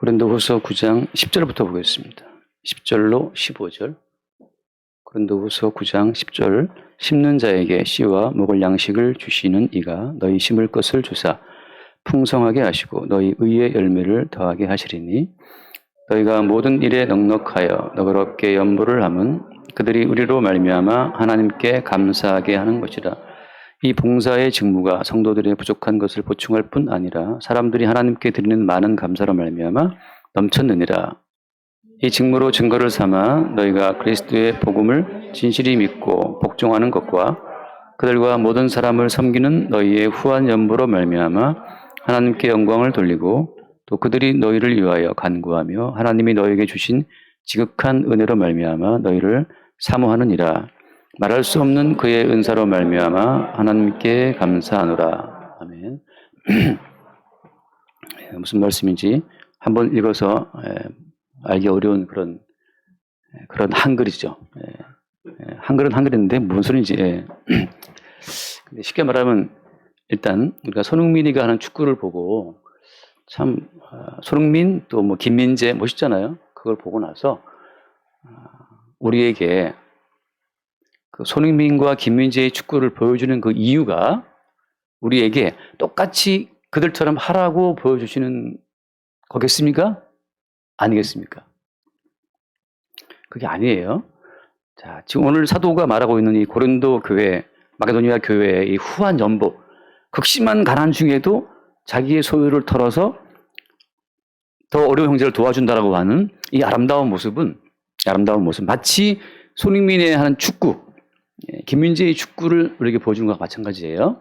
고린도후서 9장 10절부터 보겠습니다. 10절로 15절. 고린도후서 9장 10절. 심는 자에게 씨와 먹을 양식을 주시는 이가 너희 심을 것을 주사 풍성하게 하시고 너희 의의 열매를 더하게 하시리니 너희가 모든 일에 넉넉하여 너그럽게 연보를 함은 그들이 우리로 말미암아 하나님께 감사하게 하는 것이라. 이 봉사의 직무가 성도들의 부족한 것을 보충할 뿐 아니라 사람들이 하나님께 드리는 많은 감사로 말미암아 넘쳤느니라. 이 직무로 증거를 삼아 너희가 그리스도의 복음을 진실히 믿고 복종하는 것과 그들과 모든 사람을 섬기는 너희의 후한 연보로 말미암아 하나님께 영광을 돌리고 또 그들이 너희를 위하여 간구하며 하나님이 너희에게 주신 지극한 은혜로 말미암아 너희를 사모하느니라. 말할 수 없는 그의 은사로 말미암아 하나님께 감사하노라. 아멘. 무슨 말씀인지 한번 읽어서 알기 어려운 그런 한글이죠. 한글은 한글인데 무슨 소리인지. 근데 쉽게 말하면 일단 우리가 손흥민이가 하는 축구를 보고 참 손흥민 또 뭐 김민재 멋있잖아요. 그걸 보고 나서 우리에게 그 손흥민과 김민재의 축구를 보여주는 그 이유가 우리에게 똑같이 그들처럼 하라고 보여주시는 거겠습니까? 아니겠습니까? 그게 아니에요. 자, 지금 오늘 사도가 말하고 있는 이 고린도 교회, 마게도니아 교회의 이 후한 연보, 극심한 가난 중에도 자기의 소유를 털어서 더 어려운 형제를 도와준다라고 하는 이 아름다운 모습, 마치 손흥민의 하는 축구, 김민재의 축구를 우리에게 보여주는 것과 마찬가지예요.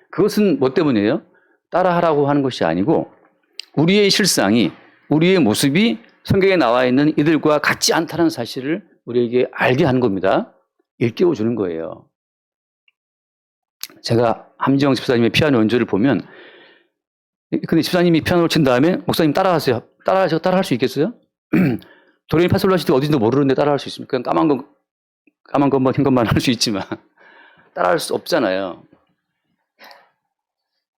그것은 뭐 때문이에요? 따라하라고 하는 것이 아니고 우리의 실상이, 우리의 모습이 성경에 나와 있는 이들과 같지 않다는 사실을 우리에게 알게 하는 겁니다. 일깨워 주는 거예요. 제가 함지영 집사님의 피아노 연주를 보면, 근데 집사님이 피아노를 친 다음에 목사님 따라하세요. 따라할 수 있겠어요? 도레미파솔라시도 어딘지도 모르는데 따라할 수 있습니까? 까만 것만 흰 것만 할 수 있지만 따라할 수 없잖아요.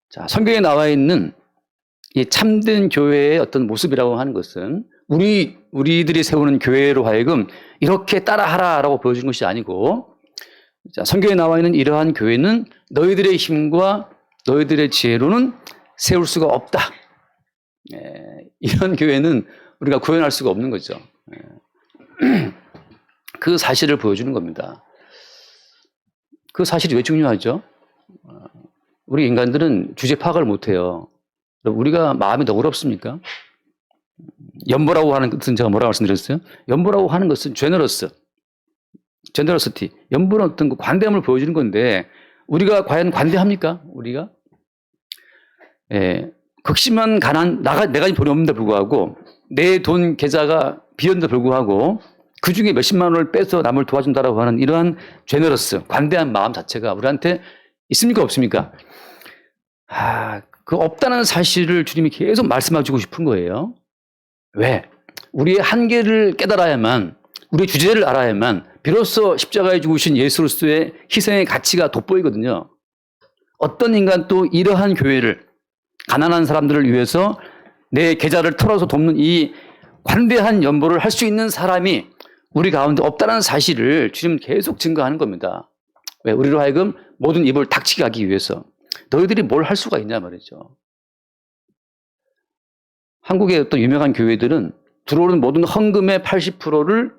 자, 성경에 나와 있는 이 참된 교회의 어떤 모습이라고 하는 것은 우리들이 세우는 교회로 하여금 이렇게 따라하라라고 보여주는 것이 아니고, 자, 성경에 나와 있는 이러한 교회는 너희들의 힘과 너희들의 지혜로는 세울 수가 없다. 이런 교회는 우리가 구현할 수가 없는 거죠. 그 사실을 보여주는 겁니다. 그 사실이 왜 중요하죠? 우리 인간들은 주제 파악을 못해요. 우리가 마음이 너그럽습니까? 연보라고 하는 것은 제가 뭐라고 말씀드렸어요? 연보라고 하는 것은 제너러시티. 연보는 어떤 그 관대함을 보여주는 건데 우리가 과연 관대합니까? 우리가? 극심한 가난, 내가 돈이 없는데 불구하고 내 돈 계좌가 비었는데 불구하고 그 중에 몇십만 원을 빼서 남을 도와준다라고 하는 이러한 제너러스, 관대한 마음 자체가 우리한테 있습니까? 없습니까? 그 없다는 사실을 주님이 계속 말씀해주고 싶은 거예요. 왜? 우리의 한계를 깨달아야만, 우리의 주제를 알아야만 비로소 십자가에 죽으신 예수 그리스도의 희생의 가치가 돋보이거든요. 어떤 인간도 이러한 교회를, 가난한 사람들을 위해서 내 계좌를 털어서 돕는 이 관대한 연보를 할 수 있는 사람이 우리 가운데 없다는 사실을 주님 계속 증거하는 겁니다. 왜? 우리로 하여금 모든 입을 닥치게 하기 위해서. 너희들이 뭘 할 수가 있냐 말이죠. 한국의 어떤 유명한 교회들은 들어오는 모든 헌금의 80%를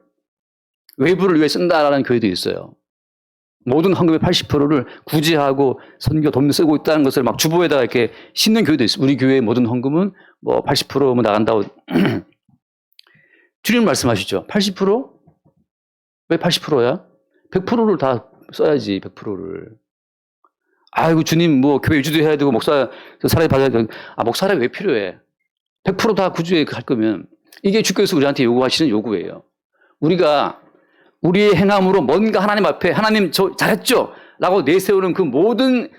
외부를 위해 쓴다라는 교회도 있어요. 모든 헌금의 80%를 구제하고 선교 돕는 쓰고 있다는 것을 막 주보에다가 이렇게 싣는 교회도 있어요. 우리 교회의 모든 헌금은 뭐 80% 뭐 나간다고. 주님 말씀하시죠. 80%? 왜 80%야? 100%를 다 써야지, 100%를. 아이고, 주님, 뭐, 교회 유지도 해야 되고, 목사, 사람이 받아야 되고, 목사람이 왜 필요해? 100% 다 구조에 할 거면. 이게 주께서 우리한테 요구하시는 요구예요. 우리가 우리의 행함으로 뭔가 하나님 앞에, 하나님 저 잘했죠? 라고 내세우는 그 모든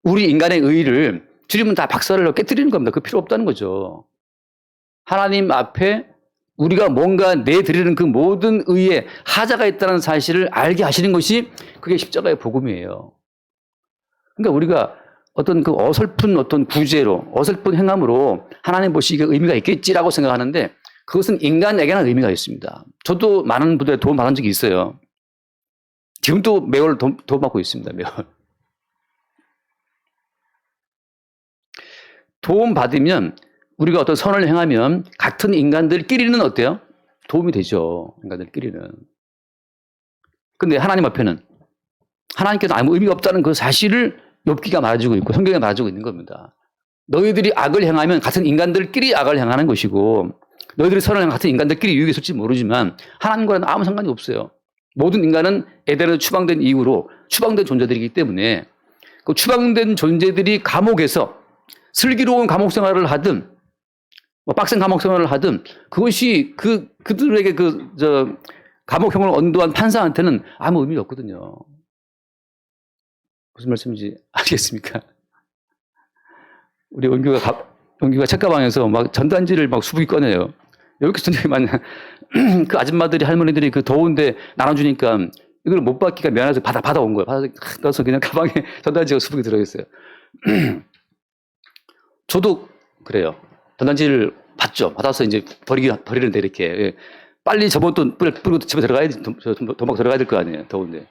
우리 인간의 의의를 주님은 다 박살을 깨뜨리는 겁니다. 그 필요 없다는 거죠. 하나님 앞에 우리가 뭔가 내드리는 그 모든 의에 하자가 있다는 사실을 알게 하시는 것이 그게 십자가의 복음이에요. 그러니까 우리가 어떤 그 어설픈 어떤 구제로, 어설픈 행함으로 하나님 보시기에 의미가 있겠지라고 생각하는데 그것은 인간에게는 의미가 있습니다. 저도 많은 분들의 도움 받은 적이 있어요. 지금도 매월 도움받고 있습니다. 매월. 도움 받으면 우리가 어떤 선을 행하면 같은 인간들끼리는 어때요? 도움이 되죠. 인간들끼리는. 근데 하나님 앞에는 하나님께서 아무 의미가 없다는 그 사실을 욥기가 말해주고 있고 성경에 말해주고 있는 겁니다. 너희들이 악을 행하면 같은 인간들끼리 악을 행하는 것이고 너희들이 선을 행하면 같은 인간들끼리 유익이 있을지 모르지만 하나님과는 아무 상관이 없어요. 모든 인간은 에덴에서 추방된 이후로 추방된 존재들이기 때문에 그 추방된 존재들이 감옥에서 슬기로운 감옥 생활을 하든 뭐 빡센 감옥 생활을 하든 그것이 그들에게 감옥형을 언도한 판사한테는 아무 의미가 없거든요. 무슨 말씀인지 아시겠습니까? 우리 원규가 책가방에서 막 전단지를 막 수북이 꺼내요. 이렇게 전단지 많이 그 아줌마들이 할머니들이 그 더운데 나눠주니까 이걸 못 받기가 미안해서 받아온 거예요. 받아서 그냥 가방에 전단지가 수북이 들어있어요. 저도 그래요. 전단지를 받아서 이제 버리는데 이렇게 빨리 저번 뿌리고 집에 들어가야지 도망 들어가야 될 거 아니에요. 더운데.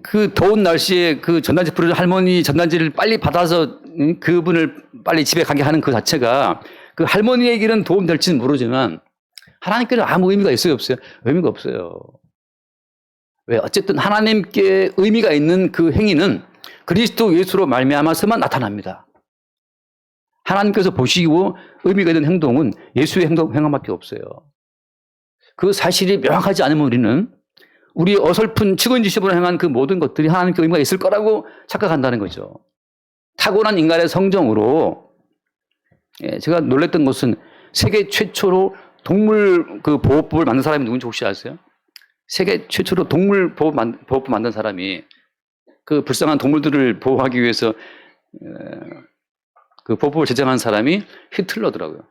그 더운 날씨에 그 전단지 뿌리는 할머니 전단지를 빨리 받아서 그분을 빨리 집에 가게 하는 그 자체가 그 할머니에게는 도움 될지는 모르지만 하나님께는 아무 의미가 있어요, 없어요? 의미가 없어요. 왜? 어쨌든 하나님께 의미가 있는 그 행위는 그리스도 예수로 말미암아서만 나타납니다. 하나님께서 보시고 의미가 있는 행동은 예수의 행함밖에 없어요. 그 사실이 명확하지 않으면 우리는 우리 어설픈 측은지심으로 행한 그 모든 것들이 하나님께 의미가 있을 거라고 착각한다는 거죠. 타고난 인간의 성정으로 제가 놀랬던 것은 세계 최초로 동물 그 보호법을 만든 사람이 누군지 혹시 아세요? 세계 최초로 동물 보호법 만든 사람이 그 불쌍한 동물들을 보호하기 위해서 그 보호법을 제정한 사람이 히틀러더라고요.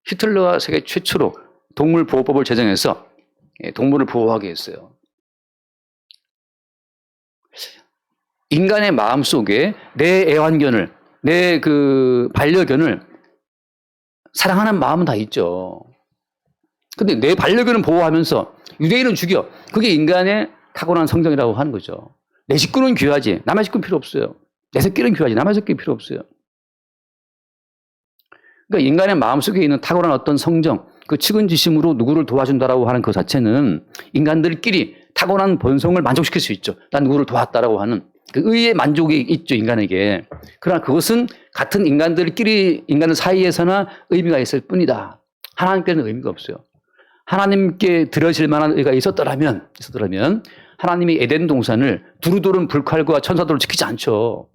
히틀러가 세계 최초로 동물 보호법을 제정해서 동물을 보호하게 했어요. 인간의 마음 속에 내 애완견을, 내 그 반려견을 사랑하는 마음은 다 있죠. 근데 내 반려견을 보호하면서 유대인은 죽여. 그게 인간의 타고난 성정이라고 하는 거죠. 내 식구는 귀하지. 남의 식구는 필요 없어요. 내 새끼는 귀하지. 남의 새끼는 필요 없어요. 그러니까 인간의 마음속에 있는 타고난 어떤 성정, 그 측은지심으로 누구를 도와준다라고 하는 그 자체는 인간들끼리 타고난 본성을 만족시킬 수 있죠. 난 누구를 도왔다라고 하는 그 의의 만족이 있죠, 인간에게. 그러나 그것은 같은 인간들 사이에서나 의미가 있을 뿐이다. 하나님께는 의미가 없어요. 하나님께 드려질 만한 의가 있었더라면 하나님이 에덴 동산을 두루두른 불칼과 천사들을 지키지 않죠.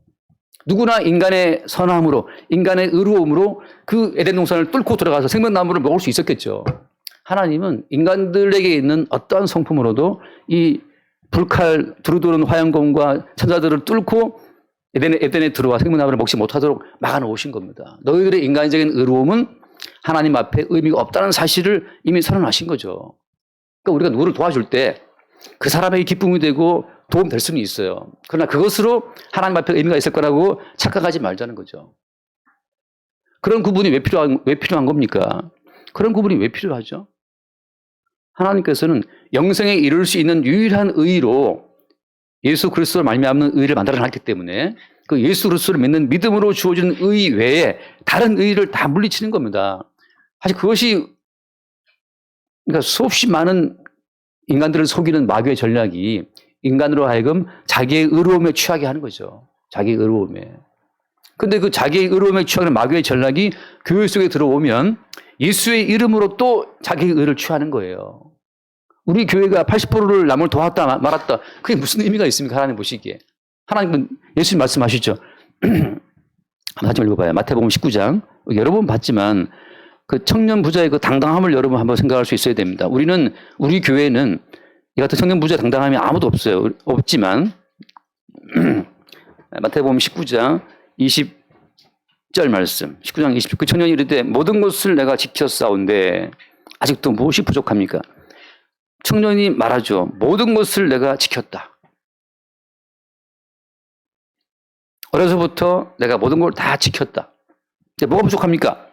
누구나 인간의 선함으로, 인간의 의로움으로 그 에덴 동산을 뚫고 들어가서 생명나무를 먹을 수 있었겠죠. 하나님은 인간들에게 있는 어떠한 성품으로도 이 불칼, 두루두른 화영검과 천사들을 뚫고 에덴에 들어와 생명나무를 먹지 못하도록 막아놓으신 겁니다. 너희들의 인간적인 의로움은 하나님 앞에 의미가 없다는 사실을 이미 선언하신 거죠. 그러니까 우리가 누구를 도와줄 때 그 사람에게 기쁨이 되고 도움 될 수는 있어요. 그러나 그것으로 하나님 앞에 의미가 있을 거라고 착각하지 말자는 거죠. 그런 구분이 왜 필요한 겁니까? 그런 구분이 왜 필요하죠? 하나님께서는 영생에 이룰 수 있는 유일한 의로 예수 그리스도를 말미암는 의를 만들어 놨기 때문에 그 예수 그리스도를 믿는 믿음으로 주어지는 의 외에 다른 의를 다 물리치는 겁니다. 사실 그것이 그러니까 수없이 많은 인간들을 속이는 마귀의 전략이 인간으로 하여금 자기의 의로움에 취하게 하는 거죠. 자기의 의로움에. 근데 그 자기의 의로움에 취하는 마귀의 전략이 교회 속에 들어오면 예수의 이름으로 또 자기의 의를 취하는 거예요. 우리 교회가 80%를 남을 도왔다 말았다. 그게 무슨 의미가 있습니까? 하나님 보시기에. 하나님은 예수님 말씀하시죠. 한번 다시 읽어봐요. 마태복음 19장. 여러 번 봤지만 그 청년 부자의 그 당당함을 여러분 한번 생각할 수 있어야 됩니다. 우리 교회는 이 같은 청년 부자의 당당함이 아무도 없어요. 없지만 마태복음 19장 20절 말씀. 19장 20절. 그 청년이 이르되 모든 것을 내가 지켰사온데 아직도 무엇이 부족합니까? 청년이 말하죠. 모든 것을 내가 지켰다. 어려서부터 내가 모든 걸 다 지켰다. 뭐가 부족합니까?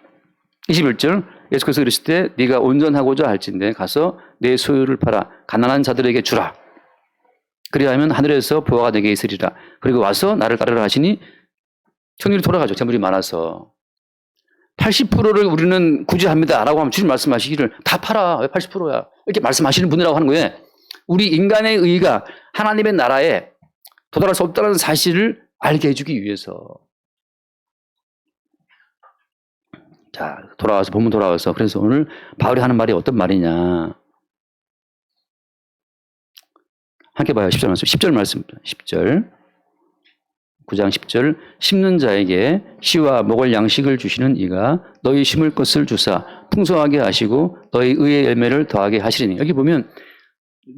21절 예수께서 그러실 때 네가 온전하고자 할진대 가서 내 소유를 팔아 가난한 자들에게 주라. 그리하면 하늘에서 보화가 내게 있으리라. 그리고 와서 나를 따르라 하시니 청년이 돌아가죠. 재물이 많아서. 80%를 우리는 구제합니다. 라고 하면 주님 말씀하시기를 다 팔아. 왜 80%야? 이렇게 말씀하시는 분이라고 하는 거예요. 우리 인간의 의의가 하나님의 나라에 도달할 수 없다는 사실을 알게 해주기 위해서. 자, 본문 돌아와서. 그래서 오늘 바울이 하는 말이 어떤 말이냐. 함께 봐요. 10절 말씀. 10절 말씀입니다. 10절. 9장 10절. 심는 자에게 씨와 먹을 양식을 주시는 이가 너희 심을 것을 주사 풍성하게 하시고 너희 의의 열매를 더하게 하시리니. 여기 보면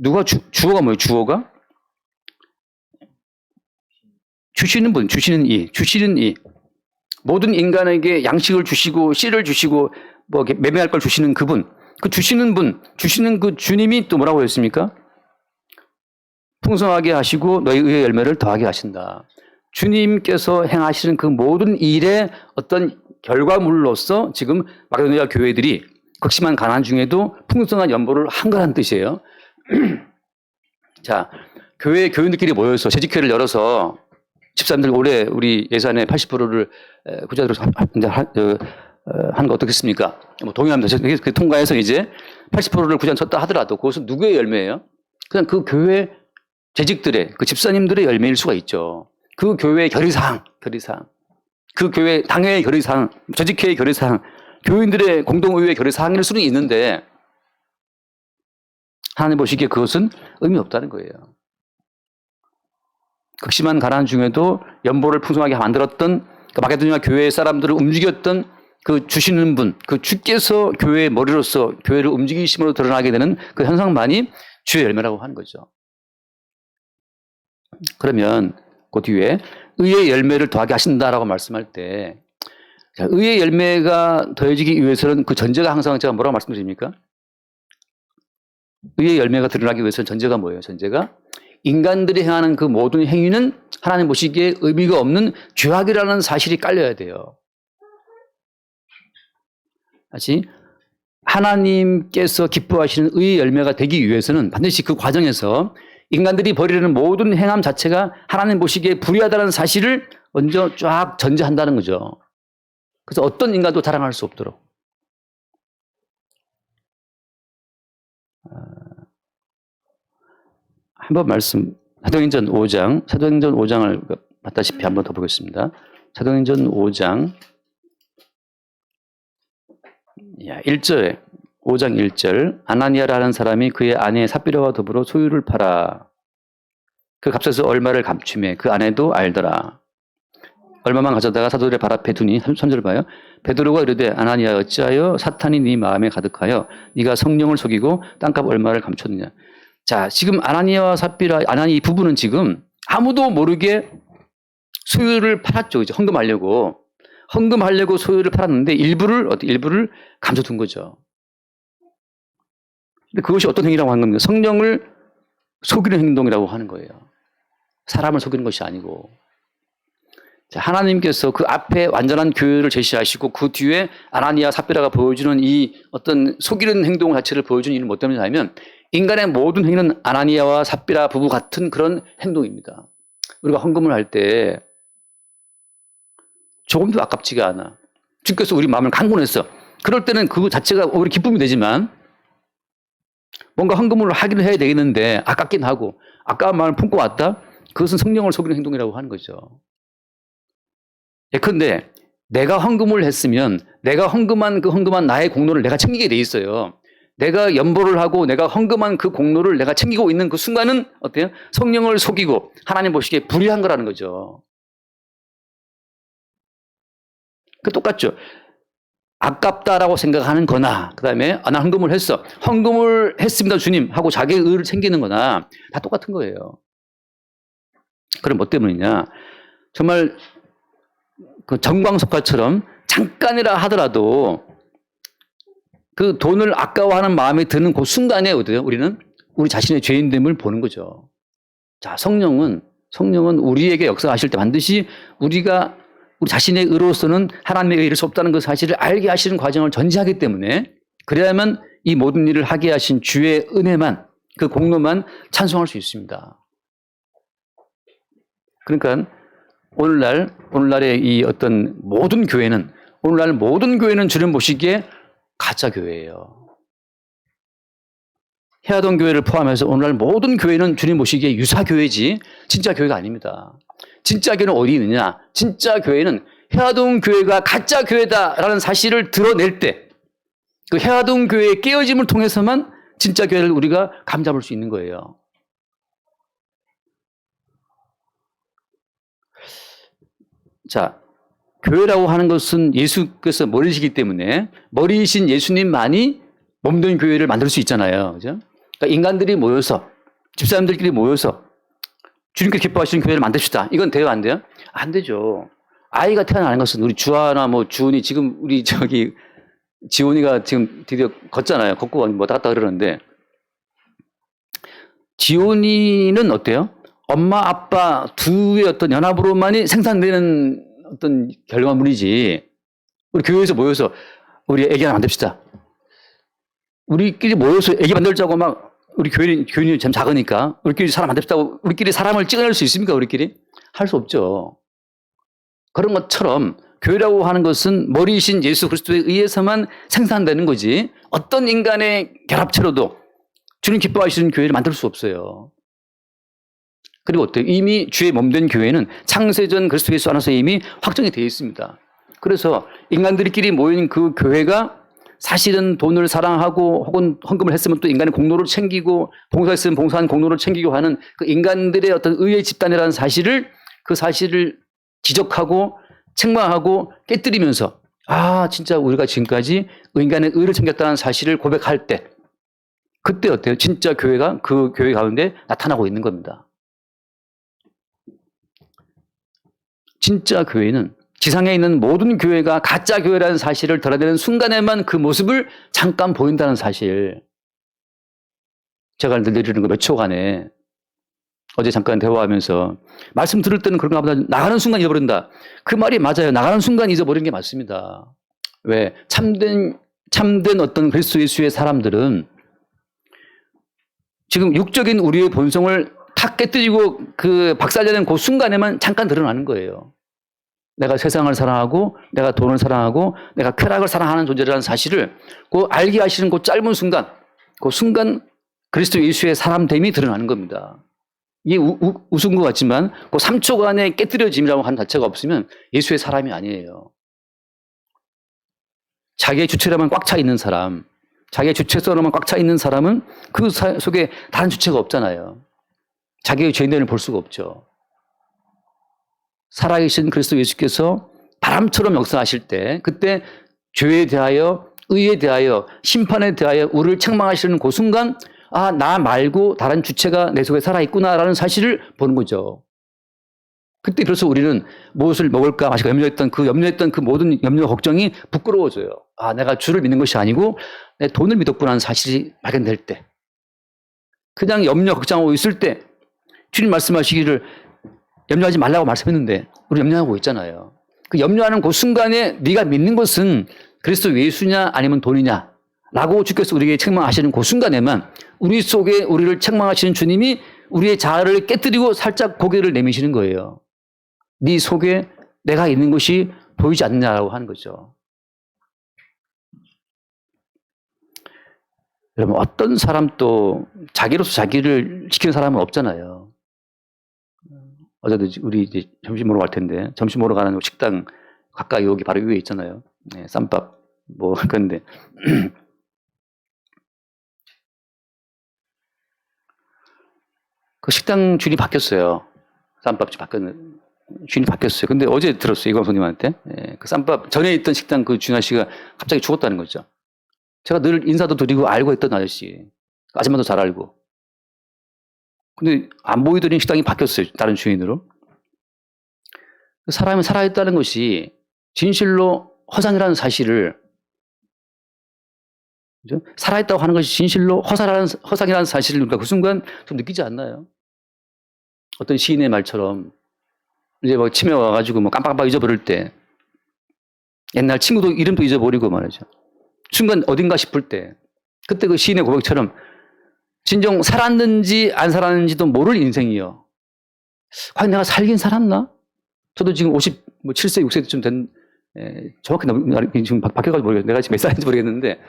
누가 주어가 뭐예요? 주어가? 주시는 분, 주시는 이. 모든 인간에게 양식을 주시고 씨를 주시고 뭐 매매할 걸 주시는 그분. 그 주시는 분, 주시는 그 주님이 또 뭐라고 했습니까? 풍성하게 하시고 너희 의의 열매를 더하게 하신다. 주님께서 행하시는 그 모든 일의 어떤 결과물로서 지금 마게도니아 교회들이 극심한 가난 중에도 풍성한 연보를 한 거란 뜻이에요. 자, 교인들끼리 모여서 재직회를 열어서 집사님들 올해 우리 예산의 80%를 구자로 하는 거 어떻겠습니까? 뭐 동의합니다. 그 통과해서 이제 80%를 구자 쳤다 하더라도 그것은 누구의 열매예요? 그냥 그 교회 재직들의 그 집사님들의 열매일 수가 있죠. 그 교회의 결의사항. 그 교회 당회의 결의사항, 재직회의 결의사항, 교인들의 공동의회의 결의사항일 수는 있는데 하나님 보시기에 그것은 의미 없다는 거예요. 극심한 가난 중에도 연보를 풍성하게 만들었던 그 마게도니아 교회 사람들을 움직였던 그 주시는 분, 그 주께서 교회의 머리로서 교회를 움직이심으로 드러나게 되는 그 현상만이 주의 열매라고 하는 거죠. 그러면 그 뒤에 의의 열매를 더하게 하신다라고 말씀할 때 의의 열매가 더해지기 위해서는 그 전제가 항상 제가 뭐라고 말씀드립니까? 의의 열매가 드러나기 위해서는 전제가 뭐예요? 전제가 인간들이 행하는 그 모든 행위는 하나님 보시기에 의미가 없는 죄악이라는 사실이 깔려야 돼요. 다시 하나님께서 기뻐하시는 의의 열매가 되기 위해서는 반드시 그 과정에서 인간들이 벌이려는 모든 행함 자체가 하나님 보시기에 불의하다는 사실을 먼저 쫙 전제한다는 거죠. 그래서 어떤 인간도 자랑할 수 없도록. 한번 사도행전 5장을 봤다시피 한번 더 보겠습니다. 사도행전 5장 1절에 5장 1절 아나니아라는 사람이 그의 아내 삽비라와 더불어 소유를 팔아 그 값에서 얼마를 감추매 그 아내도 알더라. 얼마만 가져다가 사도들의 발 앞에 두니 3절 봐요. 베드로가 이르되 아나니아 어찌하여 사탄이 네 마음에 가득하여 네가 성령을 속이고 땅값 얼마를 감췄느냐. 자, 지금 아나니아와 삽비라 아나니 이 부부는 지금 아무도 모르게 소유를 팔았죠. 이제 헌금하려고 소유를 팔았는데 일부를 감춰둔 거죠. 근데 그것이 어떤 행위라고 하는 겁니까? 성령을 속이는 행동이라고 하는 거예요. 사람을 속이는 것이 아니고. 자, 하나님께서 그 앞에 완전한 교회를 제시하시고 그 뒤에 아나니아 삽비라가 보여주는 이 어떤 속이는 행동 자체를 보여주는 이유는 뭐 때문이냐면 인간의 모든 행위는 아나니아와 삽비라 부부 같은 그런 행동입니다. 우리가 헌금을 할 때 조금도 아깝지가 않아. 주께서 우리 마음을 강권했어. 그럴 때는 그 자체가 오히려 기쁨이 되지만 뭔가 헌금을 하기는 해야 되겠는데 아깝긴 하고 아까운 마음을 품고 왔다? 그것은 성령을 속이는 행동이라고 하는 거죠. 예컨대 내가 헌금을 했으면 내가 헌금한 나의 공로를 내가 챙기게 돼 있어요. 내가 연보를 하고 내가 헌금한 그 공로를 내가 챙기고 있는 그 순간은 어때요? 성령을 속이고 하나님 보시기에 불의한 거라는 거죠. 그 똑같죠. 아깝다라고 생각하는 거나 그 다음에 나 헌금을 했어. 헌금을 했습니다 주님 하고 자기의 의를 챙기는 거나 다 똑같은 거예요. 그럼 뭐 때문이냐. 정말 그 정광석화처럼 잠깐이라 하더라도 그 돈을 아까워하는 마음이 드는 그 순간에 어때요? 우리는 우리 자신의 죄인됨을 보는 거죠. 자, 성령은 성령은 우리에게 역사하실 때 반드시 우리가 우리 자신의 의로서는 하나님에게 이를 수 없다는 그 사실을 알게 하시는 과정을 전제하기 때문에 그래야만 이 모든 일을 하게 하신 주의 은혜만, 그 공로만 찬송할 수 있습니다. 그러니까 오늘날의 이 어떤 모든 교회는, 오늘날 모든 교회는 주님 보시기에 가짜 교회예요. 해화동 교회를 포함해서 오늘날 모든 교회는 주님 보시기에 유사 교회지 진짜 교회가 아닙니다. 진짜 교회는 어디 있느냐? 진짜 교회는 해화동 교회가 가짜 교회다라는 사실을 드러낼 때 그 해화동 교회의 깨어짐을 통해서만 진짜 교회를 우리가 감잡을 수 있는 거예요. 자, 교회라고 하는 것은 예수께서 머리시기 때문에 머리이신 예수님만이 몸된 교회를 만들 수 있잖아요. 그죠? 그러니까 인간들이 모여서, 집사람들끼리 모여서 주님께 기뻐하시는 교회를 만듭시다. 이건 돼요, 안 돼요? 안 되죠. 아이가 태어나는 것은 우리 주아나 뭐 주은이 지금 우리 지온이가 지금 드디어 걷잖아요. 걷고 왔다 갔다 그러는데 지온이는 어때요? 엄마, 아빠 두의 어떤 연합으로만이 생산되는 어떤 결과물이지. 우리 교회에서 모여서 우리 애기 하나 만듭시다. 우리끼리 모여서 애기 만들자고 막 우리 교인이 참 작으니까 우리끼리 사람 만듭시다고 우리끼리 사람을 찍어낼 수 있습니까? 우리끼리? 할 수 없죠. 그런 것처럼 교회라고 하는 것은 머리이신 예수 그리스도에 의해서만 생산되는 거지 어떤 인간의 결합체로도 주님 기뻐하시는 교회를 만들 수 없어요. 그리고 어때요? 이미 주의 몸된 교회는 창세전 그리스도 예수 안에서 이미 확정이 되어 있습니다. 그래서 인간들끼리 모인 그 교회가 사실은 돈을 사랑하고 혹은 헌금을 했으면 또 인간의 공로를 챙기고 봉사했으면 봉사한 공로를 챙기고 하는 그 인간들의 어떤 의의 집단이라는 사실을 그 사실을 지적하고 책망하고 깨뜨리면서 진짜 우리가 지금까지 인간의 의를 챙겼다는 사실을 고백할 때 그때 어때요? 진짜 교회가 그 교회 가운데 나타나고 있는 겁니다. 진짜 교회는 지상에 있는 모든 교회가 가짜 교회라는 사실을 드러내는 순간에만 그 모습을 잠깐 보인다는 사실. 제가 늘 드리는 거 몇 초간에 어제 잠깐 대화하면서 말씀 들을 때는 그런가 보다 나가는 순간 잊어버린다. 그 말이 맞아요. 나가는 순간 잊어버리는 게 맞습니다. 왜? 참된 어떤 그리스도 예수의 사람들은 지금 육적인 우리의 본성을 탁 깨뜨리고 그 박살내는 그 순간에만 잠깐 드러나는 거예요. 내가 세상을 사랑하고 내가 돈을 사랑하고 내가 쾌락을 사랑하는 존재라는 사실을 그 알게 하시는 그 짧은 순간, 그 순간 그리스도 예수의 사람됨이 드러나는 겁니다. 이게 우스운 것 같지만 그 3초간의 깨뜨려짐이라고 하는 자체가 없으면 예수의 사람이 아니에요. 자기의 주체로만 꽉 차 있는 사람, 자기의 주체성으로만 꽉 차 있는 사람은 그 속에 다른 주체가 없잖아요. 자기의 죄인됨을 볼 수가 없죠. 살아계신 그리스도 예수께서 바람처럼 역사하실 때 그때 죄에 대하여 의에 대하여 심판에 대하여 우리를 책망하시는 그 순간 나 말고 다른 주체가 내 속에 살아있구나라는 사실을 보는 거죠. 그때 비로소 우리는 무엇을 먹을까 마실까 염려했던 그 모든 염려 걱정이 부끄러워져요. 내가 주를 믿는 것이 아니고 내 돈을 믿었구나 하는 사실이 발견될 때 그냥 염려 걱정하고 있을 때 주님 말씀하시기를 염려하지 말라고 말씀했는데 우리 염려하고 있잖아요. 그 염려하는 그 순간에 네가 믿는 것은 그리스도 예수냐 아니면 돈이냐 라고 주께서 우리에게 책망하시는 그 순간에만 우리 속에 우리를 책망하시는 주님이 우리의 자아를 깨뜨리고 살짝 고개를 내미시는 거예요. 네 속에 내가 있는 것이 보이지 않느냐라고 하는 거죠. 여러분 어떤 사람도 자기로서 자기를 지키는 사람은 없잖아요. 어제도 우리 이제 점심 먹으러 갈 텐데 점심 먹으러 가는 식당 가까이 여기 바로 위에 있잖아요. 네, 쌈밥 그런데 그 식당 주인이 바뀌었어요. 쌈밥집 주인이 바뀌었어요. 근데 어제 들었어요. 이광 손님한테. 그 쌈밥 전에 있던 식당 그 주인 아저씨가 갑자기 죽었다는 거죠. 제가 늘 인사도 드리고 알고 있던 아저씨. 아줌마도 잘 알고. 근데 안 보이더니 식당이 바뀌었어요. 다른 주인으로. 사람이 살아있다는 것이 진실로 허상이라는 사실을 그죠? 살아있다고 하는 것이 진실로 허상이라는 사실을 우리가 그 순간 좀 느끼지 않나요? 어떤 시인의 말처럼 이제 뭐 치매 와가지고 뭐 깜빡깜빡 잊어버릴 때 옛날 친구도 이름도 잊어버리고 말이죠. 순간 어딘가 싶을 때 그때 그 시인의 고백처럼 진정 살았는지 안 살았는지도 모를 인생이요. 과연 내가 살긴 살았나? 저도 지금 57세, 6세쯤 된, 정확히 지금 바뀌어가지고 모르겠는데, 내가 지금 몇 살인지 모르겠는데,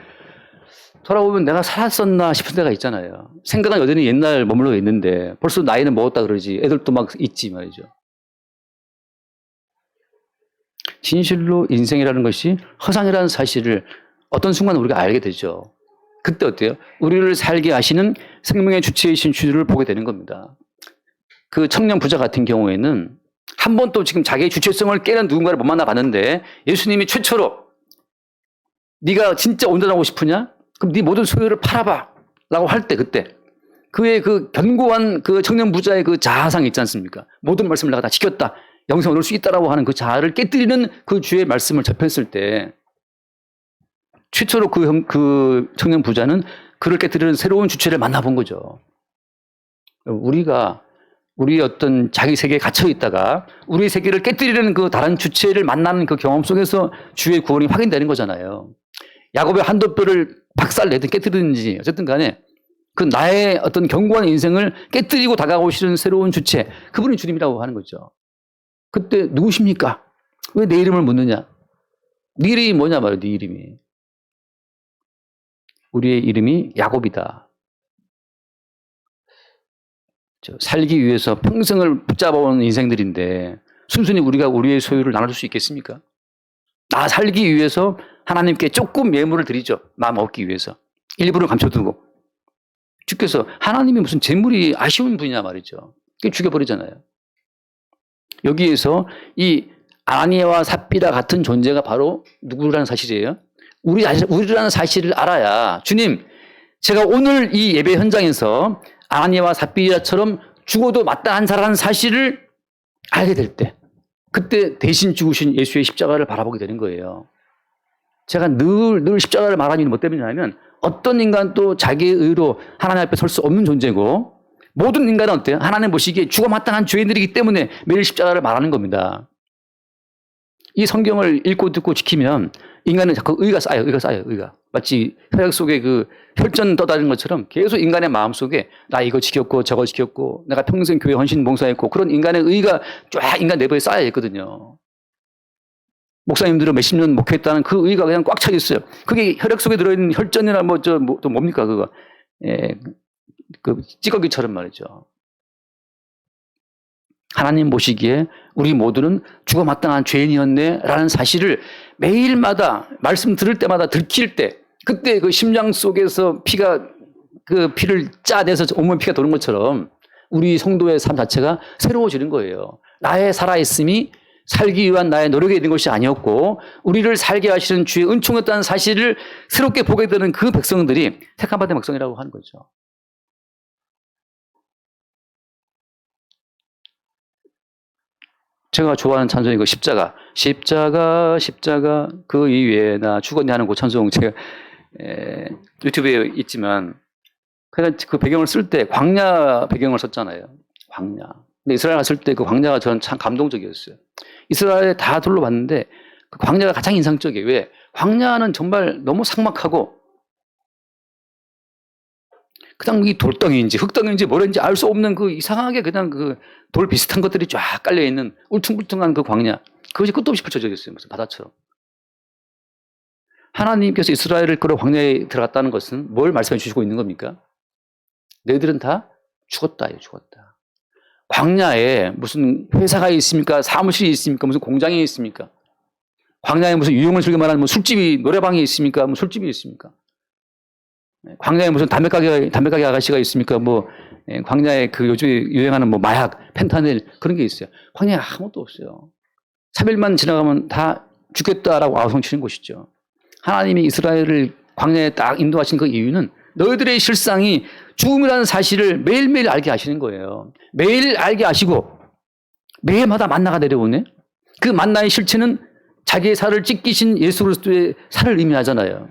돌아보면 내가 살았었나 싶은 때가 있잖아요. 생각은 여전히 옛날 머물러 있는데, 벌써 나이는 먹었다 그러지. 애들도 막 있지 말이죠. 진실로 인생이라는 것이 허상이라는 사실을 어떤 순간 우리가 알게 되죠. 그때 어때요? 우리를 살게 하시는 생명의 주체이신 주를 보게 되는 겁니다. 그 청년 부자 같은 경우에는 한 번도 지금 자기의 주체성을 깨는 누군가를 못 만나봤는데 예수님이 최초로 네가 진짜 온전하고 싶으냐? 그럼 네 모든 소유를 팔아봐 라고 할 때 그때 그의 그 견고한 그 청년 부자의 그 자아상 있지 않습니까? 모든 말씀을 내가 다 지켰다. 영생을 얻을 수 있다라고 하는 그 자아를 깨뜨리는 그 주의 말씀을 접했을 때 최초로 그 청년 부자는 그를 깨뜨리는 새로운 주체를 만나본 거죠. 우리가 우리의 어떤 자기 세계에 갇혀 있다가 우리 세계를 깨뜨리는 그 다른 주체를 만나는 그 경험 속에서 주의 구원이 확인되는 거잖아요. 야곱의 한도뼈를 박살내든 깨뜨리든지 어쨌든 간에 그 나의 어떤 견고한 인생을 깨뜨리고 다가오시는 새로운 주체, 그분이 주님이라고 하는 거죠. 그때 누구십니까? 왜 내 이름을 묻느냐? 네 이름이 뭐냐 말이야, 네 이름이. 우리의 이름이 야곱이다. 살기 위해서 평생을 붙잡아온 인생들인데 순순히 우리가 우리의 소유를 나눠줄 수 있겠습니까? 나 살기 위해서 하나님께 조금 예물을 드리죠. 마음 얻기 위해서. 일부를 감춰두고. 주께서 하나님이 무슨 재물이 아쉬운 분이냐 말이죠. 그게 죽여버리잖아요. 여기에서 이 아나니아와 삽비라 같은 존재가 바로 누구라는 사실이에요? 우리라는 사실을 알아야 주님, 제가 오늘 이 예배 현장에서 아나니아와 삽비라처럼 죽어도 마땅한 자라는 사실을 알게 될 때, 그때 대신 죽으신 예수의 십자가를 바라보게 되는 거예요. 제가 늘 십자가를 말하는 이유는 뭐 때문이냐면 어떤 인간도 자기의 의로 하나님 앞에 설 수 없는 존재고 모든 인간은 어때요? 하나님 보시기에 죽어 마땅한 죄인들이기 때문에 매일 십자가를 말하는 겁니다. 이 성경을 읽고 듣고 지키면 인간은 자꾸 의가 쌓여요. 의가. 마치 혈액 속에 그 혈전 떠다니는 것처럼 계속 인간의 마음 속에 나 이거 지켰고 저거 지켰고 내가 평생 교회 헌신 봉사했고 그런 인간의 의가 쫙 인간 내부에 쌓여 있거든요. 목사님들은 몇십 년 목회했다는 그 의가 그냥 꽉 차 있어요. 그게 혈액 속에 들어있는 혈전이나 또 뭡니까 그거. 그 찌꺼기처럼 말이죠. 하나님 보시기에 우리 모두는 죽어 마땅한 죄인이었네라는 사실을 매일마다 말씀 들을 때마다 들킬 때 그때 그 심장 속에서 그 피를 짜내서 온몸에 피가 도는 것처럼 우리 성도의 삶 자체가 새로워지는 거예요. 나의 살아있음이 살기 위한 나의 노력에 있는 것이 아니었고 우리를 살게 하시는 주의 은총이었다는 사실을 새롭게 보게 되는 그 백성들이 택함 받은 백성이라고 하는 거죠. 제가 좋아하는 찬송이 그 십자가 그 이외에 나 죽었냐 하는 그 찬송 제가 유튜브에 있지만 그냥 그 배경을 쓸 때 광야 배경을 썼잖아요. 광야. 근데 이스라엘 갔을 때 그 광야가 저는 참 감동적이었어요. 이스라엘에 다 둘러봤는데 그 광야가 가장 인상적이에요. 왜? 광야는 정말 너무 삭막하고 그냥 이 돌덩이인지 흙덩이인지 뭐랬는지 알 수 없는 그 이상하게 그냥 그 돌 비슷한 것들이 쫙 깔려있는 울퉁불퉁한 그 광야. 그것이 끝도 없이 펼쳐져 있어요. 무슨 바다처럼. 하나님께서 이스라엘을 끌어 광야에 들어갔다는 것은 뭘 말씀해 주시고 있는 겁니까? 너희들은 다 죽었다. 죽었다. 광야에 무슨 회사가 있습니까? 사무실이 있습니까? 무슨 공장이 있습니까? 광야에 무슨 유흥을 즐겨 말하는 뭐 술집이, 노래방이 있습니까? 뭐 술집이 있습니까? 광야에 무슨 담배 가게 아가씨가 있습니까? 뭐, 광야에 그 요즘에 유행하는 뭐 마약, 펜타닐 그런 게 있어요. 광야에 아무것도 없어요. 3일만 지나가면 다 죽겠다라고 아우성치는 곳이죠. 하나님이 이스라엘을 광야에 딱 인도하신 그 이유는 너희들의 실상이 죽음이라는 사실을 매일매일 알게 하시는 거예요. 매일 알게 하시고 매일마다 만나가 내려오네. 그 만나의 실체는 자기의 살을 찢기신 예수 그리스도의 살을 의미하잖아요.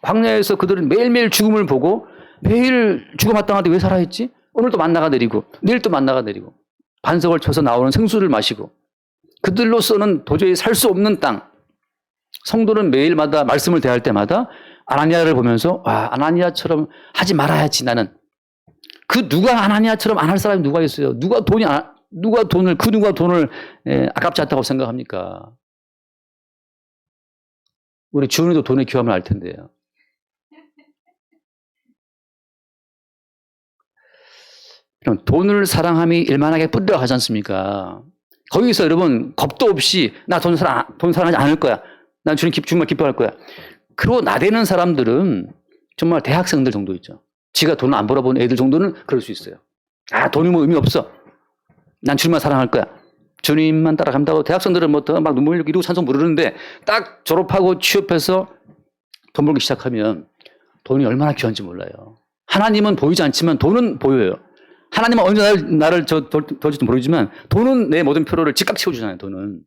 광야에서 그들은 매일매일 죽음을 보고 매일 죽어 마땅한데 왜 살아있지? 오늘도 만나가 내리고 내일 또 만나가 내리고 반석을 쳐서 나오는 생수를 마시고 그들로서는 도저히 살 수 없는 땅. 성도는 매일마다 말씀을 대할 때마다 아나니아를 보면서 와, 아나니아처럼 하지 말아야지 나는. 그 누가 아나니아처럼 안 할 사람이 누가 있어요? 누가 돈을 아깝지 않다고 생각합니까? 우리 주은이도 돈의 귀함을 알 텐데요. 그럼 돈을 사랑함이 일만하게 뿌려가지 않습니까? 거기서 여러분 겁도 없이 나 돈 사랑하지 않을 거야. 난 주님 정말 기뻐할 거야. 그러고 나대는 사람들은 정말 대학생들 정도 있죠. 지가 돈을 안 벌어본 애들 정도는 그럴 수 있어요. 아, 돈이 뭐 의미 없어. 난 주님만 사랑할 거야. 주님만 따라간다고 대학생들은 뭐 더 막 눈물 흘리고 이러고 찬송 부르는데 딱 졸업하고 취업해서 돈 벌기 시작하면 돈이 얼마나 귀한지 몰라요. 하나님은 보이지 않지만 돈은 보여요. 하나님은 언제 나를 도울지도 모르지만 돈은 내 모든 필요를 즉각 채워주잖아요. 돈은.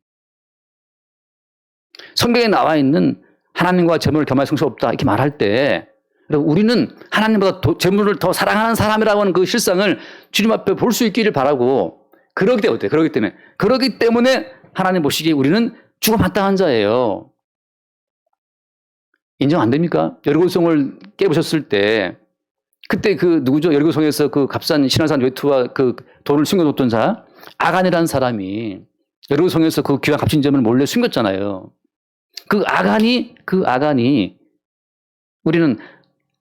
성경에 나와 있는 하나님과 재물을 겸할 성실 없다 이렇게 말할 때 우리는 하나님보다 재물을 더 사랑하는 사람이라고 하는 그 실상을 주님 앞에 볼 수 있기를 바라고 그러기 때문에 하나님 보시기에 우리는 죽어마땅한 자예요. 인정 안 됩니까? 여리고성을 깨부셨을 때 그때 그 누구죠? 여리고성에서 그 값싼 신화산 외투와 그 돈을 숨겨뒀던 자 아간이라는 사람이 여리고성에서 그 귀한 값진 점을 몰래 숨겼잖아요. 그 아간이 우리는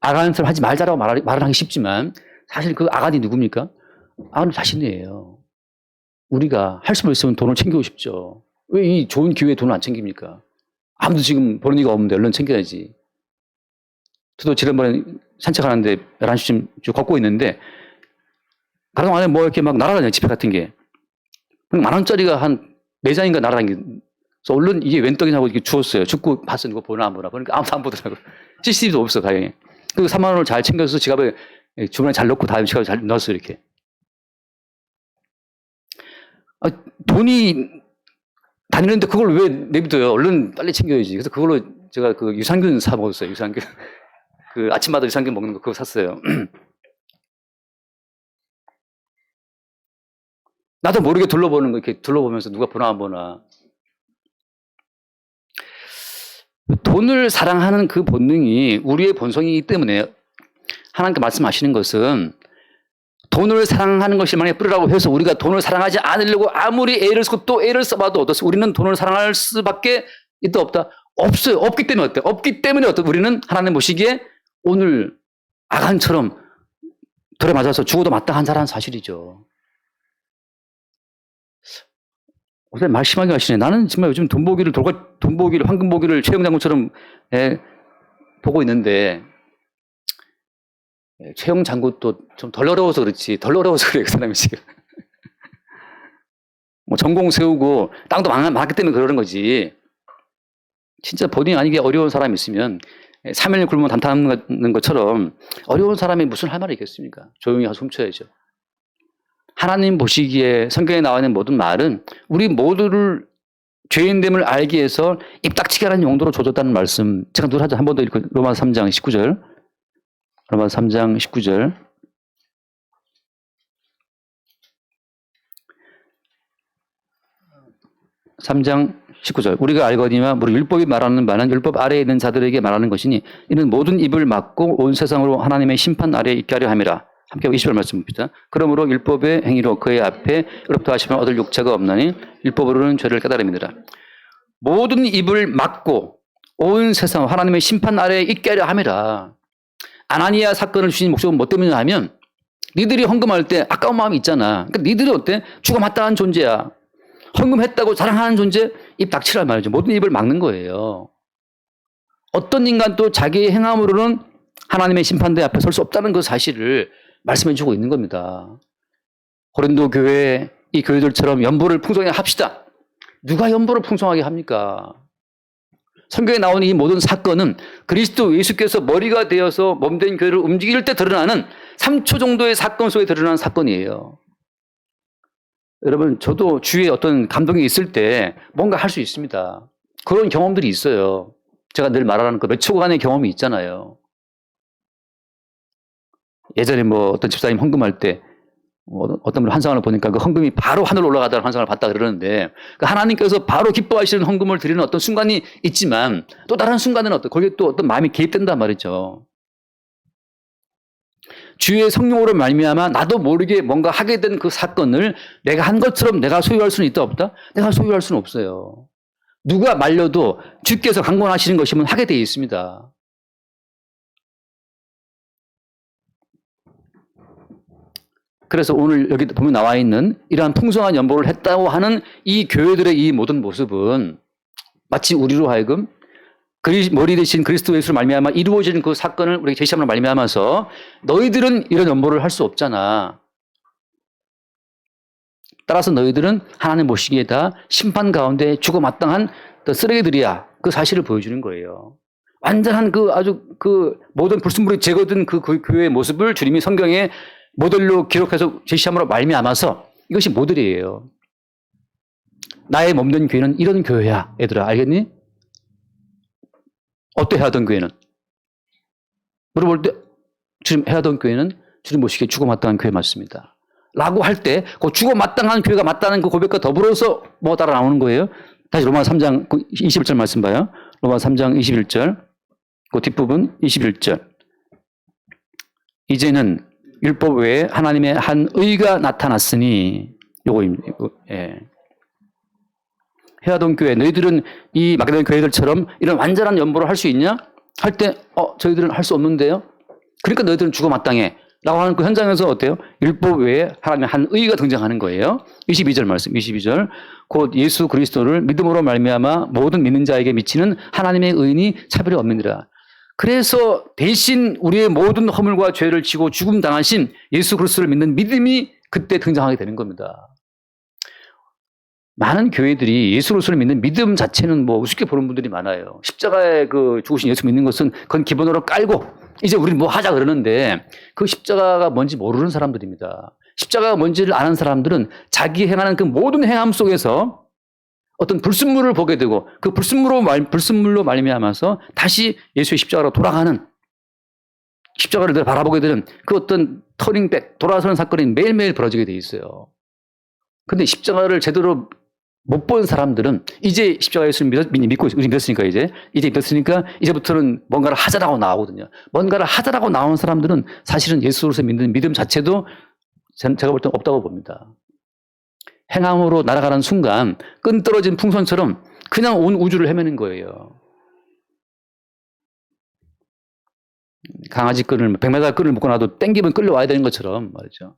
아간처럼 하지 말자라고 말을 하기 쉽지만 사실 그 아간이 누굽니까? 아간은 자신이에요. 우리가 할 수 있으면 돈을 챙기고 싶죠. 왜 이 좋은 기회에 돈을 안 챙깁니까? 아무도 지금 보는 이가 없는데 얼른 챙겨야지. 저도 지난번에 산책하는데 11시쯤 걷고 있는데 가령 안에 뭐 이렇게 막 날아다녀요. 지폐 같은 게. 10,000원짜리가 한 4장인가 날아다니고 그래서 얼른 이게 웬 떡이냐고 이렇게 주웠어요. 죽고 봤어. 누가 보나 안 보나. 그러니까 아무도 안 보더라고요. CCTV도 없어, 다행히. 그 3만 원을 잘 챙겨서 지갑에 주머니에 잘 넣고 다음에 지갑에 잘 넣었어요, 이렇게. 아, 돈이 다니는데 그걸 왜 내비둬요? 얼른 빨리 챙겨야지. 그래서 그걸로 제가 그 유산균 사 먹었어요, 유산균. 그 아침마다 유산균 먹는 거 그거 샀어요. 나도 모르게 둘러보는 거, 이렇게 둘러보면서 누가 보나 안 보나. 돈을 사랑하는 그 본능이 우리의 본성이기 때문에 하나님께 말씀하시는 것은 돈을 사랑하는 것이 만약에 뿌리라고 해서 우리가 돈을 사랑하지 않으려고 아무리 애를 쓰고 또 애를 써봐도 어떻습니까? 우리는 돈을 사랑할 수밖에 있다 없다? 없어요. 없기 때문에 어때요? 없기 때문에 우리는 하나님 보시기에 오늘 아간처럼 돌에 맞아서 죽어도 마땅한 자라는 사실이죠. 요새 말 심하게 하시네. 나는 정말 요즘 돈 보기를, 황금 보기를 최영 장군처럼 보고 있는데, 최영 장군도 좀 덜 어려워서 그렇지. 덜 어려워서 그래요, 그 사람이 지금. 뭐 전공 세우고 땅도 많기 때문에 그러는 거지. 진짜 본인이 아니게 어려운 사람이 있으면 3일 굶으면 단타하는 것처럼 어려운 사람이 무슨 할 말이 있겠습니까? 조용히 가서 훔쳐야죠. 하나님 보시기에 성경에 나와 있는 모든 말은 우리 모두를 죄인됨을 알기 위해서 입닥치게 하는 용도로 줘줬다는 말씀. 제가 늘 하자 한 번 더 읽고 로마서 3장 19절. 로마서 3장 19절. 우리가 알거니와 우리 율법이 말하는 바는 율법 아래에 있는 자들에게 말하는 것이니 이는 모든 입을 막고 온 세상으로 하나님의 심판 아래에 있게 하려 함이라. 함께 20절 말씀입니다. 그러므로 율법의 행위로 그의 앞에 의롭다 하시면 얻을 육체가 없나니 율법으로는 죄를 깨달음이니라. 모든 입을 막고 온 세상 하나님의 심판 아래에 있게 하려 함이라. 아나니아 사건을 주신 목적은 뭐 때문이냐 하면 니들이 헌금할 때 아까운 마음이 있잖아. 그러니까 니들이 어때? 죽어 마땅한 존재야. 헌금했다고 자랑하는 존재 입 닥치란 말이죠. 모든 입을 막는 거예요. 어떤 인간도 자기의 행함으로는 하나님의 심판대 앞에 설 수 없다는 그 사실을 말씀해 주고 있는 겁니다. 고린도 교회 이 교회들처럼 연보를 풍성하게 합시다. 누가 연보를 풍성하게 합니까? 성경에 나오는 이 모든 사건은 그리스도 예수께서 머리가 되어서 몸된 교회를 움직일 때 드러나는 3초 정도의 사건 속에 드러나는 사건이에요. 여러분, 저도 주위에 어떤 감동이 있을 때 뭔가 할 수 있습니다. 그런 경험들이 있어요. 제가 늘 말하는 그 몇 초간의 경험이 있잖아요. 예전에 뭐 어떤 집사님 헌금할 때 어떤 분 환상을 보니까 그 헌금이 바로 하늘로 올라가다는 환상을 봤다 그러는데 그 하나님께서 바로 기뻐하시는 헌금을 드리는 어떤 순간이 있지만 또 다른 순간은 거기에 또 어떤 마음이 개입된단 말이죠. 주의 성령으로 말미암아 나도 모르게 뭔가 하게 된 그 사건을 내가 한 것처럼 내가 소유할 수는 있다 없다? 내가 소유할 수는 없어요. 누가 말려도 주께서 강권하시는 것이면 하게 되어 있습니다. 그래서 오늘 여기 보면 나와 있는 이러한 풍성한 연보를 했다고 하는 이 교회들의 이 모든 모습은 마치 우리로 하여금 머리 대신 그리스도 예수를 말미암아 이루어지는 그 사건을 우리가 제시함으로 말미암아서 너희들은 이런 연보를 할 수 없잖아. 따라서 너희들은 하나님 보시기에 다 심판 가운데 죽어 마땅한 쓰레기들이야. 그 사실을 보여주는 거예요. 완전한 아주 모든 불순물이 제거된 그 교회의 모습을 주님이 성경에 모델로 기록해서 제시함으로 말미암아서 이것이 모델이에요. 나의 몸된 교회는 이런 교회야. 얘들아 알겠니? 어때 해하던 교회는? 물어볼 때 주님 해하던 교회는 주님 보시기에 죽어 마땅한 교회 맞습니다. 라고 할 때 그 죽어 마땅한 교회가 맞다는 그 고백과 더불어서 뭐 따라 나오는 거예요? 다시 로마 3장 21절 말씀 봐요. 로마 3장 21절 그 뒷부분 21절 이제는 율법 외에 하나님의 한 의가 나타났으니 요거입니다. 예. 해하던 교회 너희들은 이 마게도냐 교회들처럼 이런 완전한 연보를 할 수 있냐? 할 때 저희들은 할 수 없는데요. 그러니까 너희들은 죽어 마땅해 라고 하는 그 현장에서 어때요? 율법 외에 하나님의 한 의가 등장하는 거예요. 22절 말씀 22절 곧 예수 그리스도를 믿음으로 말미암아 모든 믿는 자에게 미치는 하나님의 의인이 차별이 없느니라. 그래서 대신 우리의 모든 허물과 죄를 지고 죽음 당하신 예수 그리스도를 믿는 믿음이 그때 등장하게 되는 겁니다. 많은 교회들이 예수 그리스도를 믿는 믿음 자체는 뭐 우습게 보는 분들이 많아요. 십자가에 죽으신 예수 믿는 것은 그건 기본으로 깔고 이제 우리는 뭐 하자 그러는데 그 십자가가 뭔지 모르는 사람들입니다. 십자가가 뭔지를 아는 사람들은 자기 행하는 그 모든 행함 속에서 어떤 불순물을 보게 되고 그 불순물로 말미암아서 다시 예수의 십자가로 돌아가는 십자가를 바라보게 되는 그 어떤 터닝백, 돌아서는 사건이 매일매일 벌어지게 돼 있어요. 근데 십자가를 제대로 못 본 사람들은 이제 십자가 예수를 믿었으니까 이제 믿었으니까 이제부터는 뭔가를 하자라고 나오거든요. 뭔가를 하자라고 나오는 사람들은 사실은 예수로서 믿는 믿음 자체도 제가 볼 땐 없다고 봅니다. 행함으로 날아가는 순간 끈 떨어진 풍선처럼 그냥 온 우주를 헤매는 거예요. 강아지 끈을 100m 끈을 묶어놔도 땡기면 끌려와야 되는 것처럼 말이죠.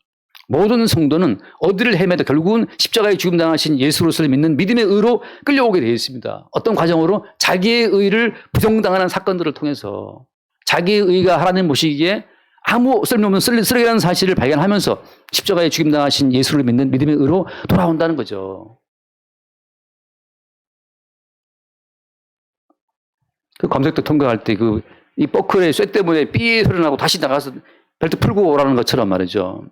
모든 성도는 어디를 헤매도 결국은 십자가에 죽음 당하신 예수로서 믿는 믿음의 의로 끌려오게 되어 있습니다. 어떤 과정으로 자기의 의를 부정당하는 사건들을 통해서 자기의 의가 하나님 보시기에 아무 쓸모없는 쓰레기라는 사실을 발견하면서 십자가에 죽임 당하신 예수를 믿는 믿음의 의로 돌아온다는 거죠. 그 검색도 통과할 때 이 버클의 쇠 때문에 삐 소리 나고 다시 나가서 벨트 풀고 오라는 것처럼 말이죠.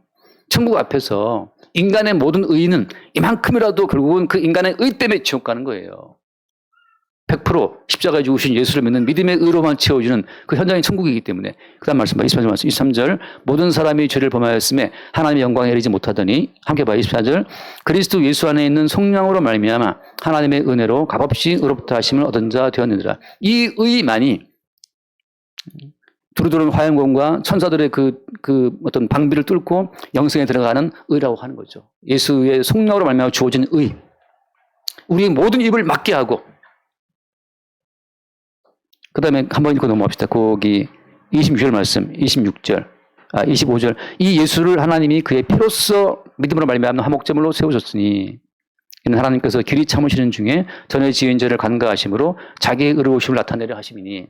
천국 앞에서 인간의 모든 의는 이만큼이라도 결국은 그 인간의 의 때문에 지옥 가는 거예요. 100% 십자가에 죽으신 예수를 믿는 믿음의 의로만 채워주는 그 현장이 천국이기 때문에. 그 다음 말씀 봐. 23절 모든 사람이 죄를 범하였음에 하나님의 영광에 이르지 못하더니 함께 봐. 24절 그리스도 예수 안에 있는 성령으로 말미암아 하나님의 은혜로 값없이 의롭다 하심을 얻은 자 되었느니라. 이 의만이 두루두루 화영공과 천사들의 그 어떤 방비를 뚫고 영생에 들어가는 의라고 하는 거죠. 예수의 성령으로 말미암아 주어진 의. 우리의 모든 입을 막게 하고. 그 다음에 한번 읽고 넘어갑시다. 거기 26절 말씀, 25절. 이 예수를 하나님이 그의 피로써 믿음으로 말미암는 화목제물로 세우셨으니 이는 하나님께서 길이 참으시는 중에 전에 지은 죄를 간과하심으로 자기의 의로우심을 나타내려 하심이니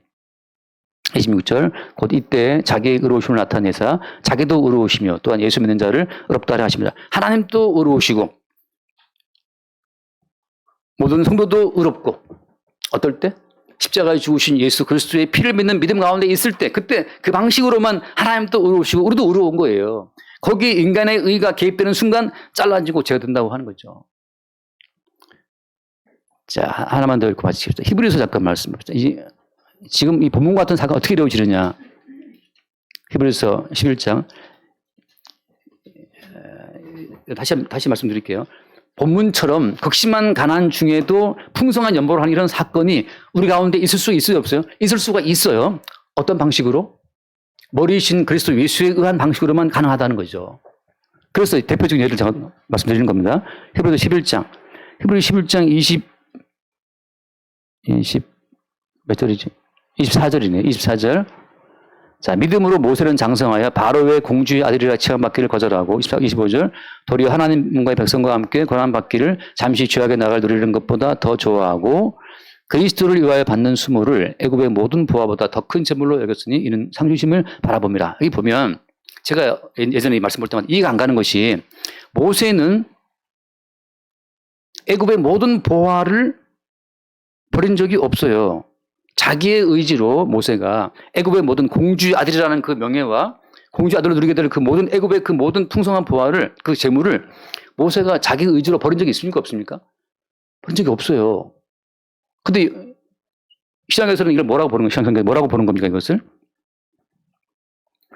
26절 곧 이때 자기의 의로우심을 나타내사 자기도 의로우시며 또한 예수 믿는 자를 의롭다 하려 하십니다. 하나님도 의로우시고 모든 성도도 의롭고 어떨 때? 십자가에 죽으신 예수 그리스도의 피를 믿는 믿음 가운데 있을 때 그때 그 방식으로만 하나님도 의로우시고 우리도 의로운 거예요. 거기 인간의 의가 개입되는 순간 잘라지고 제어된다고 하는 거죠. 자, 하나만 더 읽고 마치겠습니다. 히브리서 잠깐 말씀해봅시다. 지금 이 본문 같은 사건이 어떻게 이루어지느냐. 히브리서 11장 다시 말씀드릴게요. 본문처럼 극심한 가난 중에도 풍성한 연보를 하는 이런 사건이 우리 가운데 있을 수 있어요, 없어요? 있을 수가 있어요. 어떤 방식으로? 머리이신 그리스도 예수에 의한 방식으로만 가능하다는 거죠. 그래서 대표적인 예를 제가 말씀드리는 겁니다. 히브리서 11장. 히브리 11장 20 몇 절이지? 24절이네. 24절. 자, 믿음으로 모세는 장성하여 바로의 공주의 아들이라 칭함받기를 거절하고 25절. 도리어 하나님과의 백성과 함께 고난받기를 잠시 죄악에 나갈 누리는 것보다 더 좋아하고 그리스도를 위하여 받는 수모를 애굽의 모든 보화보다 더 큰 재물로 여겼으니 이는 상주심을 바라봅니다. 여기 보면 제가 예전에 말씀 볼 때마다 이해가 안 가는 것이 모세는 애굽의 모든 보화를 버린 적이 없어요. 자기의 의지로 모세가 애굽의 모든 공주의 아들이라는 그 명예와 공주 아들로 누리게 될 그 모든 애굽의 그 모든 풍성한 보화를 그 재물을 모세가 자기 의지로 버린 적이 있습니까? 없습니까? 버린 적이 없어요. 근데 신약에서는 이걸 뭐라고 보는 거예요? 신약성경에 뭐라고 보는 겁니까? 이것을?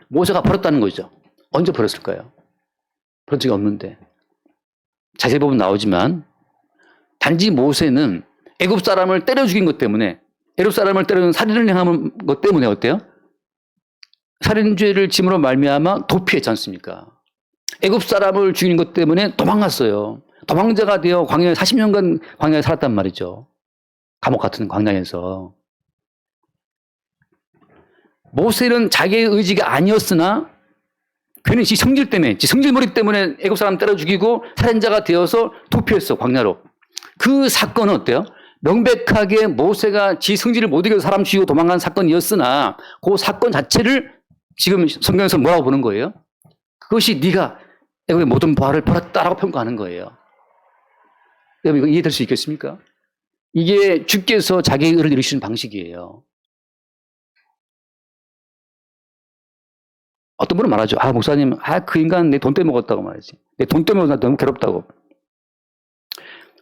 모세가 버렸다는 거죠. 언제 버렸을까요? 버린 적이 없는데. 자세히 보면 나오지만 단지 모세는 애굽 사람을 때려 죽인 것 때문에 애굽 사람을 때리는 살인을 행한 것 때문에 어때요? 살인죄를 짐으로 말미암아 도피했지 않습니까? 애굽 사람을 죽인 것 때문에 도망갔어요. 도망자가 되어 광야에 40년간 광야에 살았단 말이죠. 감옥 같은 광야에서. 모세는 자기의 의지가 아니었으나 괜히 지 성질 때문에, 지 성질머리 때문에 애굽 사람 때려 죽이고 살인자가 되어서 도피했어, 광야로. 그 사건은 어때요? 명백하게 모세가 지 성질을 못 이겨서 사람 죽이고 도망간 사건이었으나 그 사건 자체를 지금 성경에서 뭐라고 보는 거예요? 그것이 네가 애굽의 모든 보화를 버렸다라고 평가하는 거예요. 여러분 이거 이해될 수 있겠습니까? 이게 주께서 자기의 의를 이루시는 방식이에요. 어떤 분은 말하죠. 아, 목사님, 그 인간 내 돈 떼먹었다고 말이지. 내 돈 떼먹어서 너무 괴롭다고.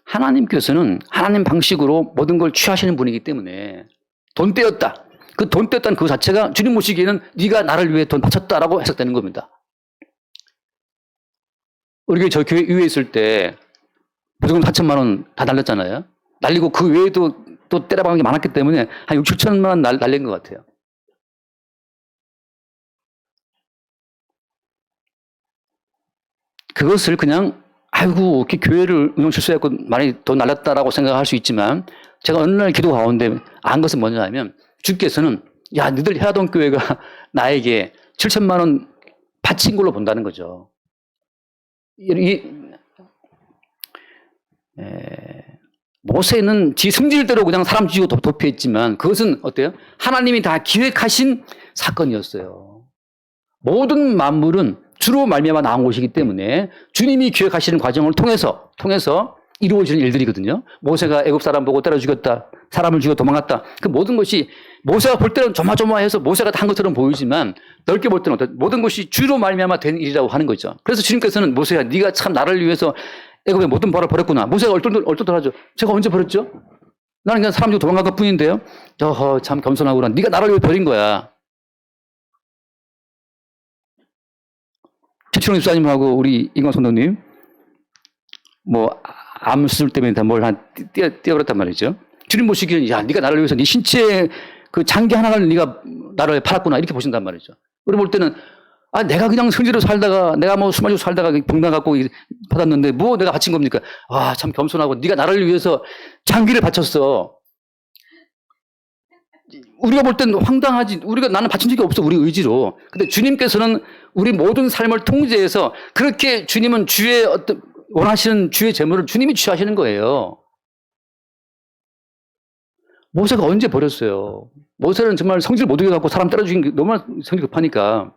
하나님께서는 하나님 방식으로 모든 걸 취하시는 분이기 때문에 돈 떼었다. 그 돈 떼었다는 그 자체가 주님 보시기에는 네가 나를 위해 돈 바쳤다라고 해석되는 겁니다. 우리 저 교회 위에 있을 때 보증금 4천만 원 다 날렸잖아요. 날리고 그 외에도 또 때려박은 게 많았기 때문에 한 6, 7천만 원 날린 것 같아요. 그것을 그냥 아이고 이렇게 교회를 운영 실수했고 많이 돈 날렸다라고 생각할 수 있지만 제가 어느 날 기도 가운데 안 것은 뭐냐면 주께서는 야 너희들 해하던 교회가 나에게 7천만 원 바친 걸로 본다는 거죠. 모세는 지 성질대로 그냥 사람 죽이고 도피했지만 그것은 어때요? 하나님이 다 기획하신 사건이었어요. 모든 만물은 주로 말미암아 나온 것이기 때문에 주님이 기획하시는 과정을 통해서 이루어지는 일들이거든요. 모세가 애굽 사람 보고 때려 죽였다. 사람을 죽여 도망갔다. 그 모든 것이 모세가 볼 때는 조마조마해서 모세가 다 한 것처럼 보이지만 넓게 볼 때는 모든 것이 주로 말미암아 된 일이라고 하는 거죠. 그래서 주님께서는 모세야 네가 참 나를 위해서 애굽의 모든 벌을 버렸구나. 모세가 얼떨떨하죠. 제가 언제 버렸죠? 나는 그냥 사람 죽이고 도망간 것 뿐인데요. 참 겸손하구나. 네가 나를 위해 버린 거야. 최철웅 집사님하고 우리 이광 선도님 암술 때문에 다 뭘 띄어버렸단 말이죠. 주님 보시기에는 야 네가 나를 위해서 네 신체의 그 장기 하나를 네가 나를 팔았구나 이렇게 보신단 말이죠. 우리 볼 때는 내가 그냥 성지로 살다가 내가 술 마시고 살다가 병나 갖고 받았는데 내가 바친 겁니까? 참 겸손하고 네가 나를 위해서 장기를 바쳤어. 우리가 볼 때는 황당하지. 나는 바친 적이 없어. 우리 의지로. 근데 주님께서는 우리 모든 삶을 통제해서 그렇게 주님은 주의 원하시는 주의 재물을 주님이 취하시는 거예요. 모세가 언제 버렸어요? 모세는 정말 성질 못 이겨갖고 사람 때려 죽인 게 너무 성질 급하니까.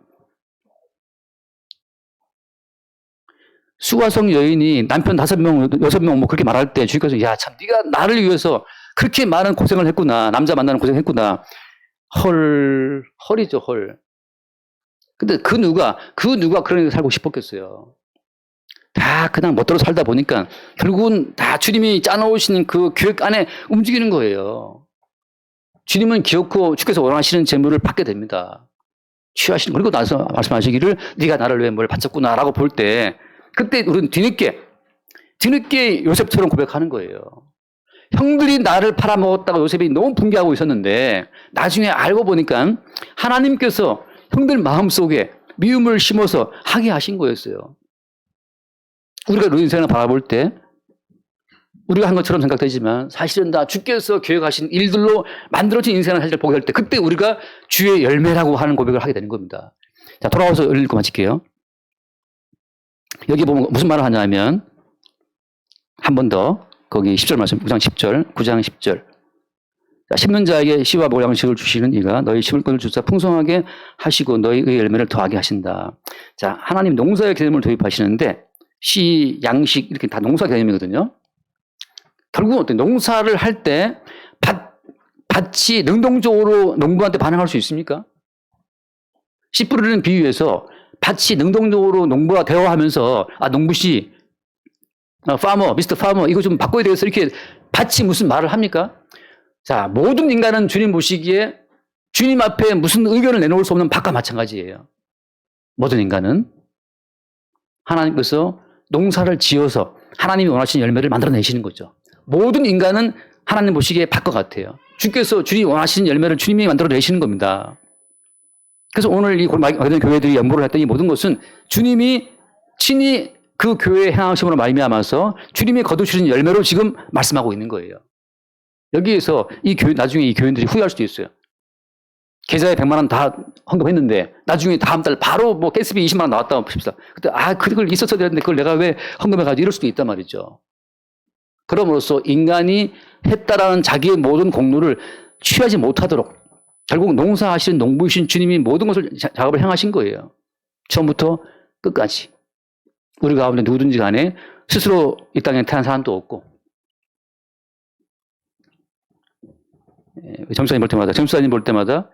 수가성 여인이 남편 5명, 6명 그렇게 말할 때 주님께서 야, 참 네가 나를 위해서 그렇게 많은 고생을 했구나. 남자 만나는 고생했구나. 헐이죠, 헐. 근데 그 누가 그런 데 살고 싶었겠어요. 다 그냥 멋대로 살다 보니까 결국은 다 주님이 짜놓으시는 그 계획 안에 움직이는 거예요. 주님은 기어코 주께서 원하시는 재물을 받게 됩니다. 취하시는 그리고 나서 말씀하시기를 네가 나를 위해 뭘 바쳤구나라고 볼 때 그때 우리는 뒤늦게 요셉처럼 고백하는 거예요. 형들이 나를 팔아먹었다고 요셉이 너무 분개하고 있었는데 나중에 알고 보니까 하나님께서 형들 마음속에 미움을 심어서 하게 하신 거였어요. 우리가 우리 인생을 바라볼 때 우리가 한 것처럼 생각되지만 사실은 다 주께서 계획하신 일들로 만들어진 인생을 사실 보게 될 때 그때 우리가 주의 열매라고 하는 고백을 하게 되는 겁니다. 자, 돌아와서 읽고 마칠게요. 여기 보면 무슨 말을 하냐면 한 번 더 거기 10절 말씀 9장 10절 자, 심는 자에게 씨와 모 양식을 주시는 이가 너희 심을 것을 주사 풍성하게 하시고 너희의 열매를 더하게 하신다. 자, 하나님 농사의 개념을 도입하시는데 씨, 양식 이렇게 다 농사 개념이거든요. 결국은 어때? 농사를 할 때 밭이 능동적으로 농부한테 반응할 수 있습니까? 씨 뿌리는 비유에서 밭이 능동적으로 농부와 대화하면서 농부씨, 파머, 미스터 파머 이거 좀 바꿔야 되겠어 이렇게 밭이 무슨 말을 합니까? 자, 모든 인간은 주님 보시기에 주님 앞에 무슨 의견을 내놓을 수 없는 밭과 마찬가지예요. 모든 인간은 하나님께서 농사를 지어서 하나님이 원하시는 열매를 만들어내시는 거죠. 모든 인간은 하나님 보시기에 밭과 같아요. 주께서 주님이 원하시는 열매를 주님이 만들어내시는 겁니다. 그래서 오늘 이 교회들이 연보를 했던 이 모든 것은 주님이 친히 그 교회의 행하심으로 말미암아서 주님이 거두시는 열매로 지금 말씀하고 있는 거예요. 여기에서 나중에 이 교인들이 후회할 수도 있어요. 계좌에 100만 원 다 헌금했는데 나중에 다음 달 바로 뭐 가스비 20만 원 나왔다고 봅시다. 그때 그걸 있었어야 되는데 그걸 내가 왜 헌금해가지고 이럴 수도 있단 말이죠. 그럼으로써 인간이 했다라는 자기의 모든 공로를 취하지 못하도록 결국 농사하시는 농부이신 주님이 모든 것을 작업을 행하신 거예요. 처음부터 끝까지. 우리 가운데 누구든지 간에 스스로 이 땅에 태어난 사람도 없고 점수사님 볼 때마다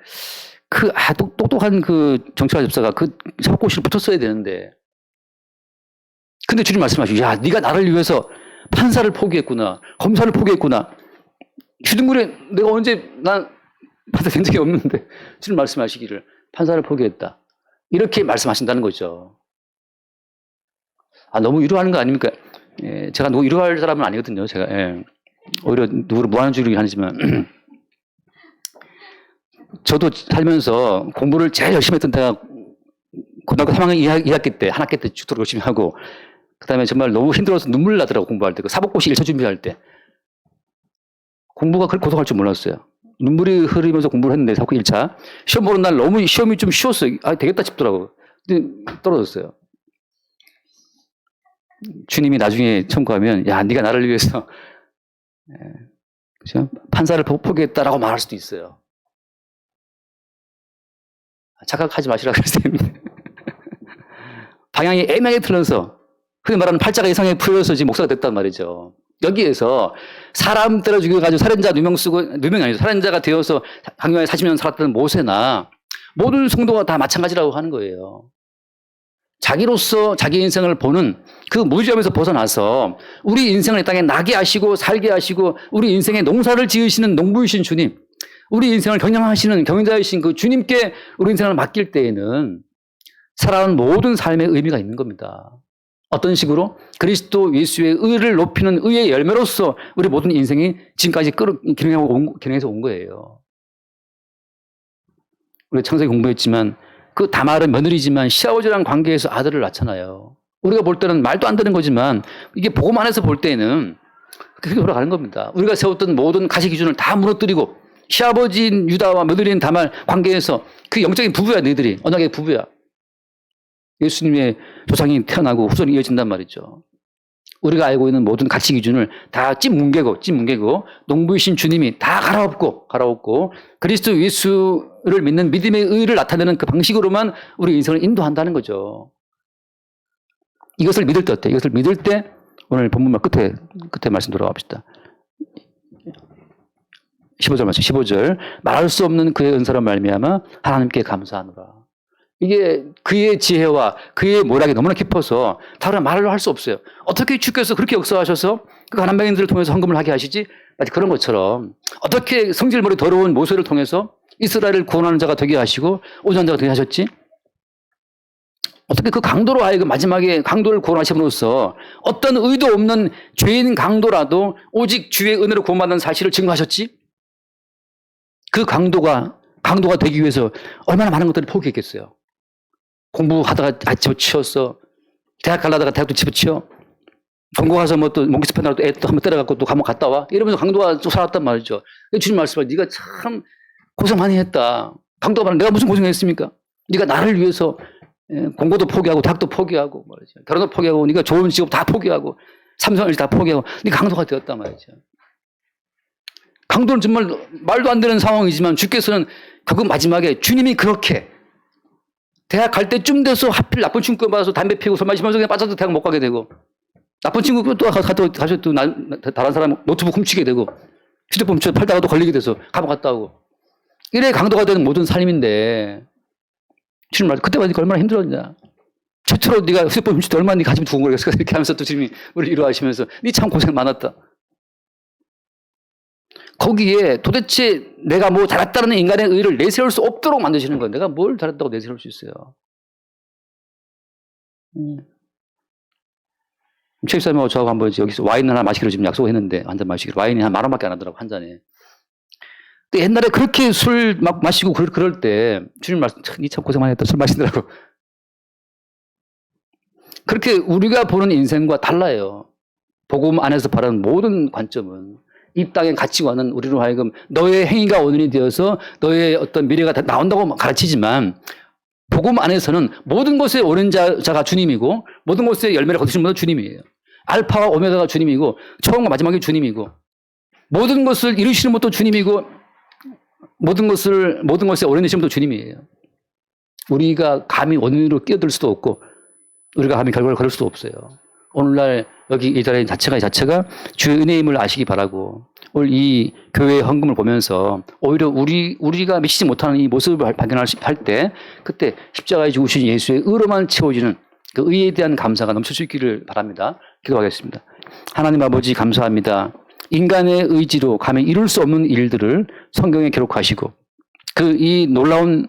똑똑한 그 정치화 집사가 그 사법고시를 붙었어야 되는데 근데 주님 말씀하시고 야 네가 나를 위해서 판사를 포기했구나 검사를 포기했구나 휴등굴에 내가 언제 난 받아낸 적이 없는데 주님 말씀하시기를 판사를 포기했다 이렇게 말씀하신다는 거죠. 너무 위로하는 거 아닙니까? 제가 누구 위로할 사람은 아니거든요. 제가 오히려 누구를 무한주의를 하지만 저도 살면서 공부를 제일 열심히 했던 때가 고등학교 3학년 2학기 때 한 학기 때 죽도록 열심히 하고 그다음에 정말 너무 힘들어서 눈물 나더라고 공부할 때 그 사법고시 1차 준비할 때 공부가 그렇게 고독할 줄 몰랐어요. 눈물이 흐르면서 공부를 했는데 사법고시 1차 시험 보는 날 너무 시험이 좀 쉬웠어요. 되겠다 싶더라고. 근데 떨어졌어요. 주님이 나중에 청구하면 야 네가 나를 위해서 그죠? 판사를 포기했다라고 말할 수도 있어요. 착각하지 마시라고 그랬어요. 방향이 애매하게 틀려서 흔히 말하는 팔자가 이상하게 풀려서 지금 목사가 됐단 말이죠. 여기에서 사람 때려 죽여가지고 살인자 누명이 아니죠. 살인자가 되어서 강요하에 40년 살았던 모세나 모든 성도가 다 마찬가지라고 하는 거예요. 자기로서 자기 인생을 보는 그 무지함에서 벗어나서 우리 인생을 이 땅에 나게 하시고 살게 하시고 우리 인생에 농사를 지으시는 농부이신 주님, 우리 인생을 경영하시는 경영자이신 그 주님께 우리 인생을 맡길 때에는 살아온 모든 삶의 의미가 있는 겁니다. 어떤 식으로? 그리스도 예수의 의를 높이는 의의 열매로서 우리 모든 인생이 지금까지 기능해서 온 거예요. 우리 창세기 공부했지만 그 다말은 며느리지만 시아버지랑 관계에서 아들을 낳잖아요. 우리가 볼 때는 말도 안 되는 거지만 이게 보고만 해서 볼 때는 그렇게 돌아가는 겁니다. 우리가 세웠던 모든 가치 기준을 다 무너뜨리고 시아버지인 유다와 며느리인 다말 관계에서 그 영적인 부부야 너희들이. 언약의 부부야. 예수님의 조상이 태어나고 후손이 이어진단 말이죠. 우리가 알고 있는 모든 가치 기준을 다 찐뭉개고 농부이신 주님이 다 갈아엎고 그리스도 예수를 믿는 믿음의 의를 나타내는 그 방식으로만 우리 인생을 인도한다는 거죠. 이것을 믿을 때 어때요? 이것을 믿을 때 오늘 본문만 끝에 말씀 돌아가 봅시다. 15절 말씀 15절 말할 수 없는 그의 은사로 말미암아 하나님께 감사하노라. 이게 그의 지혜와 그의 모략이 너무나 깊어서 다른 말로 할 수 없어요. 어떻게 주께서 그렇게 역사하셔서 그 가난뱅이들을 통해서 헌금을 하게 하시지? 마치 그런 것처럼 어떻게 성질머리 더러운 모세를 통해서 이스라엘을 구원하는 자가 되게 하시고 온전한 자가 되게 하셨지? 어떻게 그 강도로 하여금 마지막에 강도를 구원하심으로써 어떤 의도 없는 죄인 강도라도 오직 주의 은혜로 구원받는 사실을 증거하셨지? 그 강도가 되기 위해서 얼마나 많은 것들을 포기했겠어요. 공부하다가 집어치웠어. 대학 가려다가 대학도 집어치워. 전국 가서 뭐 또 몽키스 팬다고 애 또 한번 때려갖고 또 감옥 갔다 와. 이러면서 강도가 또 살았단 말이죠. 주님 말씀을 네가 참 고생 많이 했다. 강도가 말하는 내가 무슨 고생했습니까? 네가 나를 위해서 공부도 포기하고 대학도 포기하고 말이죠. 결혼도 포기하고 네가 좋은 직업 다 포기하고 삼성을 다 포기하고 네가 강도가 되었단 말이죠. 강도는 정말 말도 안 되는 상황이지만 주께서는 그거 마지막에 주님이 그렇게 대학 갈 때쯤 돼서 하필 나쁜 친구 받아서 담배 피우고 술 마시면서 그냥 빠져도 대학 못 가게 되고 나쁜 친구 또 가서 또 다른 사람 노트북 훔치게 되고 휴대폰 팔다가 또 걸리게 돼서 감옥 갔다 오고 이래 강도가 되는 모든 삶인데 주님 말 그때 보니까 얼마나 힘들었냐. 최초로 네가 휴대폰 훔칠 때 얼마나 네 가슴이 두근 거리겠어. 이렇게 하면서 또 주님이 우리를 위로하시면서 네 참 고생 많았다. 거기에 도대체 내가 뭐 잘했다는 인간의 의를 내세울 수 없도록 만드시는 거예요. 내가 뭘 잘했다고 내세울 수 있어요. 최입사님하고 저하고 한번 여기서 와인 하나 마시기로 지금 약속했는데 한 잔 마시기로 와인이 한 10,000원밖에 안 하더라고 한 잔에. 근데 옛날에 그렇게 술 막 마시고 그럴 때 주님 말씀 니 참 고생 많이 했다 술 마시더라고. 그렇게 우리가 보는 인생과 달라요. 복음 안에서 바라는 모든 관점은 이 땅의 가치관은 우리로 하여금 너의 행위가 원인이 되어서 너의 어떤 미래가 나온다고 가르치지만 복음 안에서는 모든 것의 원인자가 주님이고 모든 것의 열매를 거두시는 분은 주님이에요. 알파와 오메가가 주님이고 처음과 마지막이 주님이고 모든 것을 이루시는 분도 주님이고 모든 것의 원인이신 분도 주님이에요. 우리가 감히 원인으로 끼어들 수도 없고 우리가 감히 결과를 걸을 수도 없어요. 오늘날 여기 이 자리 자체가 주의 은혜임을 아시기 바라고 오늘 이 교회의 헌금을 보면서 오히려 우리가 미치지 못하는 이 모습을 발견할 때 그때 십자가에 죽으신 예수의 의로만 채워지는 그 의에 대한 감사가 넘칠 수 있기를 바랍니다. 기도하겠습니다. 하나님 아버지 감사합니다. 인간의 의지로 감히 이룰 수 없는 일들을 성경에 기록하시고 그 이 놀라운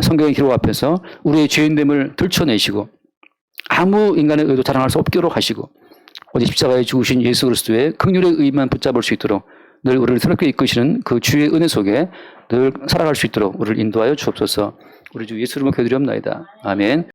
성경의 기록 앞에서 우리의 죄인됨을 들춰내시고 아무 인간의 의도 자랑할 수 없도록 하시고 오직 십자가에 죽으신 예수 그리스도의 긍휼의 의만 붙잡을 수 있도록 늘 우리를 새롭게 이끄시는 그 주의 은혜 속에 늘 살아갈 수 있도록 우리를 인도하여 주옵소서. 우리 주 예수 이름으로 기도드리옵나이다. 아멘.